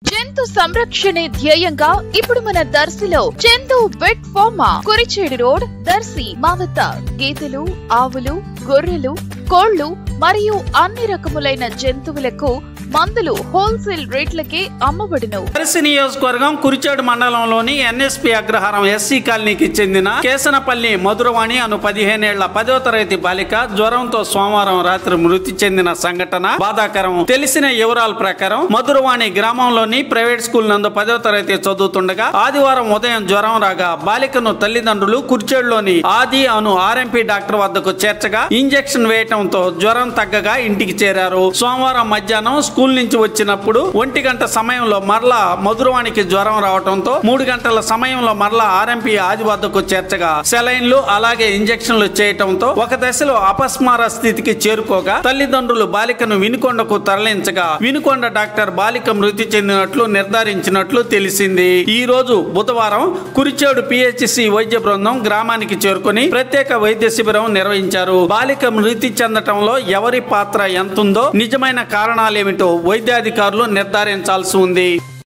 జంతు సంరక్షణే ధ్యేయంగా ఇప్పుడు మన దర్శిలో Chandu vet pharma Kurichedu road Darsi మా వద్ద గేదెలు, ఆవులు, గొర్రెలు, కోళ్లు మరియు అన్ని రకములైన జంతువులకు మందులు హోల్సేల్ రేట్లకే అమ్మబడును. దర్శి నియోజకవర్గం కురిచేడు మండలంలోని ఎన్ఎస్పి అగ్రహారం ఎస్సీ కాలనీకి చెందిన కేసనపల్లి మధురవాణి అను 15 ఏళ్ల 10వ తరగతి బాలిక జ్వరంతో సోమవారం రాత్రి మృతి చెందిన సంఘటన బాధాకరం. తెలిసిన వివరాల ప్రకారం మధురవాణి గ్రామంలోని ప్రైవేట్ స్కూల్ నందు 10వ తరగతి చదువుతుండగా ఆదివారం ఉదయం జ్వరం రాగా బాలికను తల్లిదండ్రులు కురిచేడులోని ఆది అను ఆర్ఎంపీ డాక్టర్ వద్దకు చేర్చగా ఇంజెక్షన్ వేయటంతో జ్వరం తగ్గగా ఇంటికి చేరారు. సోమవారం మధ్యాహ్నం స్కూల్ నుంచి వచ్చినప్పుడు 1 గంట సమయంలో మరలా మధురవాణికి జ్వరం రావడంతో 3 గంటల సమయంలో మరలా ఆర్ఎంపీ ఆది వద్దకు చేర్చగా సెలైన్లు అలాగే ఇంజెక్షన్లు చేయటంతో ఒక దశలో అపస్మార స్థితికి చేరుకోగా తల్లిదండ్రులు బాలికను వినుకొండకు తరలించగా వినుకొండ డాక్టర్ బాలిక మృతి చెందినట్లు నిర్ధారించినట్లు తెలిసింది. ఈ రోజు బుధవారం కురిచేడు పిహెచ్సి వైద్య బృందం గ్రామానికి చేరుకుని ప్రత్యేక వైద్య శిబిరం నిర్వహించారు. బాలిక మృతి చెందటంలో ఎవరి పాత్ర ఎంతుందో నిజమైన కారణాలేమిటో వైద్యాధికారులు నిర్ధారించాల్సి ఉంది.